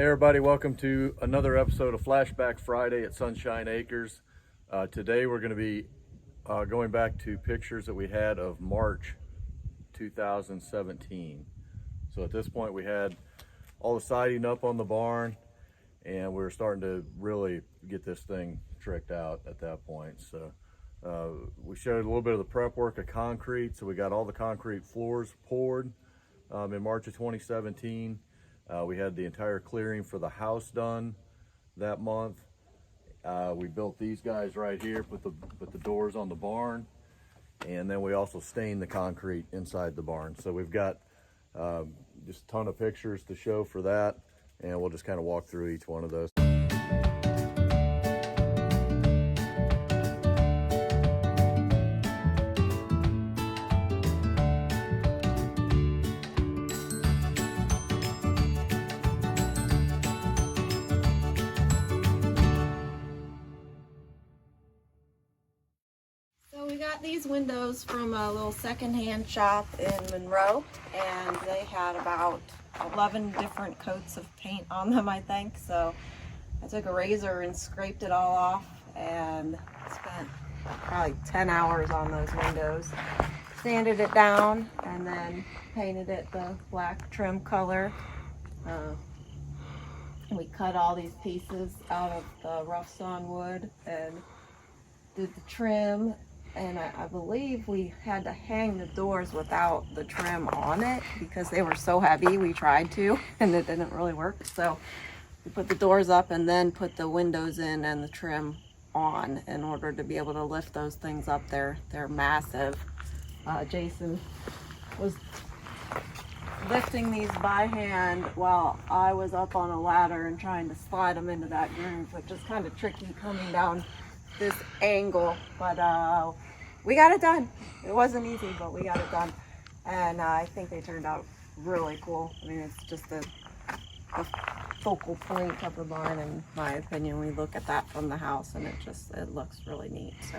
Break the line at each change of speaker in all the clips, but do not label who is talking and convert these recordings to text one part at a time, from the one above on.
Hey everybody, welcome to another episode of Flashback Friday at Sunshine Acres. Today we're going to be going back to pictures that we had of March 2017. So at this point we had all the siding up on the barn and we were starting to really get this thing tricked out at that point. So we showed a little bit of the prep work of concrete. So we got all the concrete floors poured in March of 2017. We had the entire clearing for the house done that month. We built these guys right here, put the doors on the barn, and then we also stained the concrete inside the barn. So we've got just a ton of pictures to show for that, and we'll just kind of walk through each one of those.
So we got these windows from a little secondhand shop in Monroe, and they had about 11 different coats of paint on them, I think. So I took a razor and scraped it all off and spent probably 10 hours on those windows. Sanded it down and then painted it the black trim color. We cut all these pieces out of the rough sawn wood and did the trim. And I believe we had to hang the doors without the trim on it because they were so heavy. We tried to, and it didn't really work. So we put the doors up and then put the windows in and the trim on in order to be able to lift those things up. They're massive. Jason was lifting these by hand while I was up on a ladder and trying to slide them into that groove, which is kind of tricky coming down this angle, but we got it done. It wasn't easy, but we got it done, and I think they turned out really cool. I mean, it's just the focal point of the barn, in my opinion. We look at that from the house and it looks really neat. So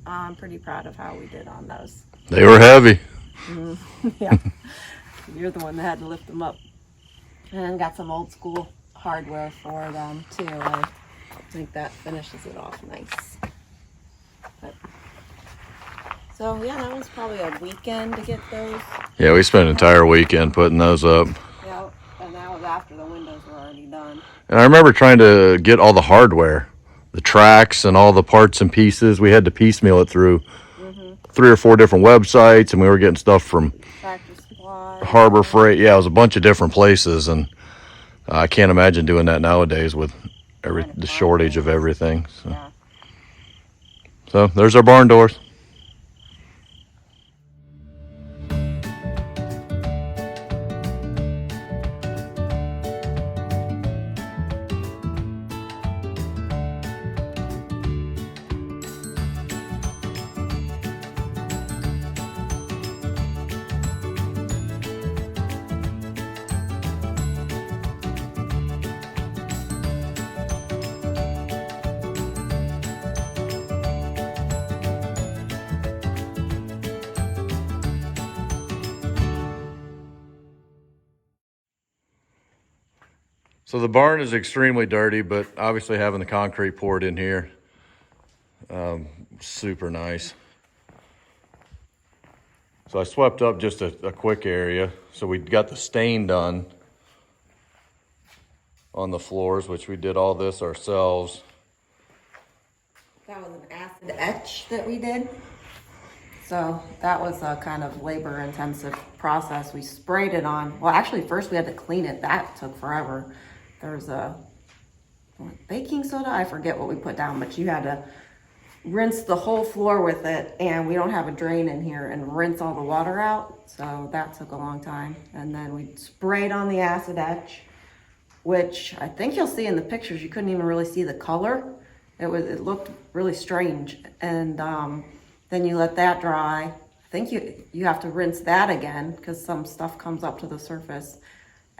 I'm pretty proud of how we did on those.
They were heavy.
Yeah. You're the one that had to lift them up, and got some old school hardware for them too. I think that finishes it off nice. But, so yeah, that was probably a weekend to get those.
Yeah, we spent an entire weekend putting those up.
Yeah, and that was after the windows were already done.
And I remember trying to get all the hardware, the tracks and all the parts and pieces. We had to piecemeal it through 3 or 4 different websites, and we were getting stuff from
Tractor Supply,
Harbor Freight. Yeah, it was a bunch of different places, and I can't imagine doing that nowadays with the shortage of everything. So.
Yeah.
So there's our barn doors. So the barn is extremely dirty, but obviously having the concrete poured in here, super nice. So I swept up just a quick area. So we got the stain done on the floors, which we did all this ourselves.
That was an acid etch that we did. So that was a kind of labor intensive process. We sprayed it on. Well, actually first we had to clean it. That took forever. There's a baking soda. I forget what we put down, but you had to rinse the whole floor with it, and we don't have a drain in here, and rinse all the water out. So that took a long time. And then we sprayed on the acid etch, which I think you'll see in the pictures. You couldn't even really see the color. It looked really strange. And then you let that dry. I think you have to rinse that again because some stuff comes up to the surface.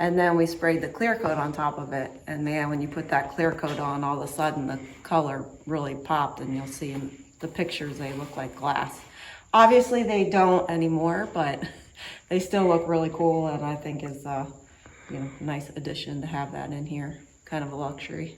And then we sprayed the clear coat on top of it. And man, when you put that clear coat on, all of a sudden the color really popped, and you'll see in the pictures they look like glass. Obviously they don't anymore, but they still look really cool, and I think is a nice addition to have that in here. kind of a luxury.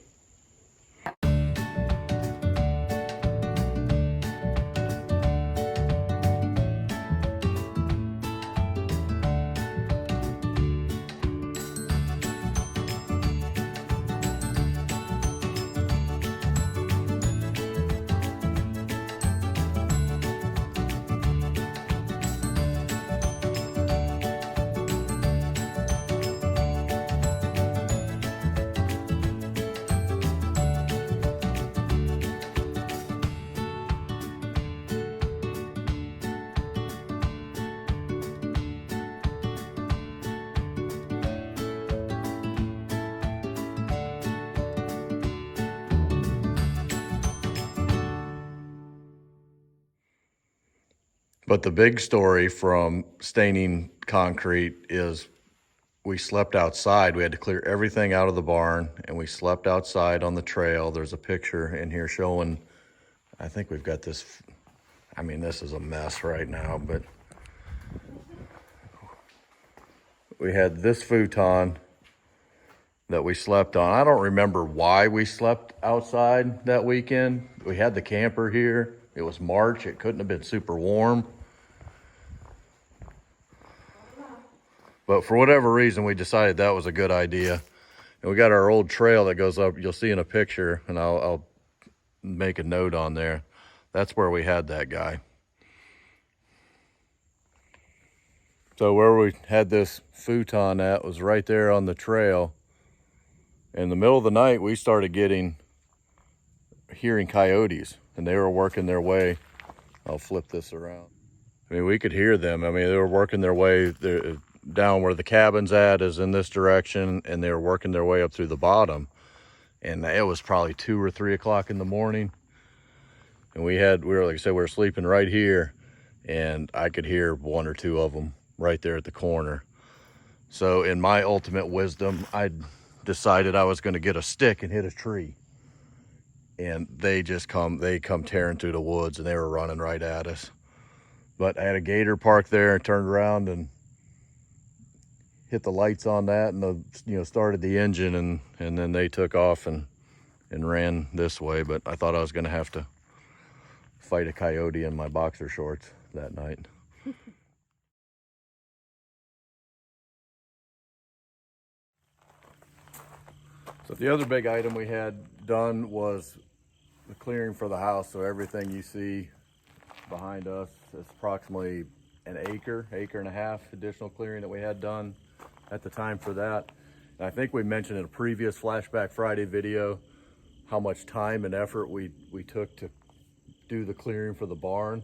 But the big story from staining concrete is we slept outside. We had to clear everything out of the barn, and we slept outside on the trail. There's a picture in here showing, I think we've got this, I mean, this is a mess right now, but we had this futon that we slept on. I don't remember why we slept outside that weekend. We had the camper here. It was March. It couldn't have been super warm. But for whatever reason, we decided that was a good idea. And we got our old trail that goes up. You'll see in a picture, and I'll make a note on there. That's where we had that guy. So where we had this futon at was right there on the trail. In the middle of the night, we started hearing coyotes, and they were working their way. I'll flip this around. I mean, we could hear them. I mean, they were working their way down where the cabin's at is in this direction, and they were working their way up through the bottom. And it was probably 2 or 3 o'clock in the morning. And we were, like I said, we were sleeping right here, and I could hear 1 or 2 of them right there at the corner. So in my ultimate wisdom, I decided I was going to get a stick and hit a tree. And they come tearing through the woods, and they were running right at us. But I had a gator parked there and turned around and hit the lights on that, and started the engine, and then they took off and ran this way. But I thought I was going to have to fight a coyote in my boxer shorts that night. So the other big item we had done was the clearing for the house. So everything you see behind us is approximately an acre and a half additional clearing that we had done at the time for that. And I think we mentioned in a previous Flashback Friday video how much time and effort we took to do the clearing for the barn.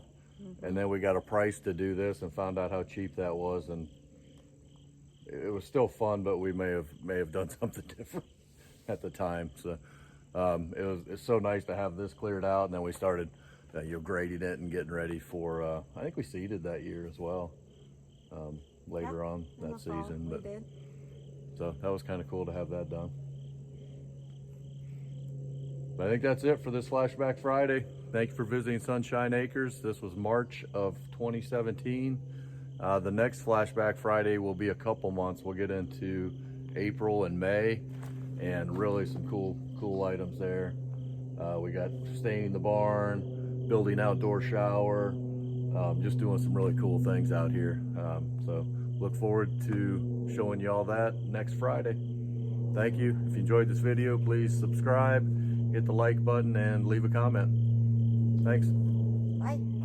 And then we got a price to do this and found out how cheap that was, and it was still fun, but we may have done something different at the time. So it's so nice to have this cleared out, and then we started grading it and getting ready for I think we seeded that year as well, later on that season. But so that was kind of cool to have that done. But I think that's it for this Flashback Friday. Thank you for visiting Sunshine Acres. This was March of 2017. The next Flashback Friday will be a couple months. We'll get into April and May, and really some cool items there. We got staining the barn, building outdoor shower, just doing some really cool things out here. So look forward to showing you all that next Friday. Thank you. If you enjoyed this video, please subscribe, hit the like button, and leave a comment. Thanks.
Bye.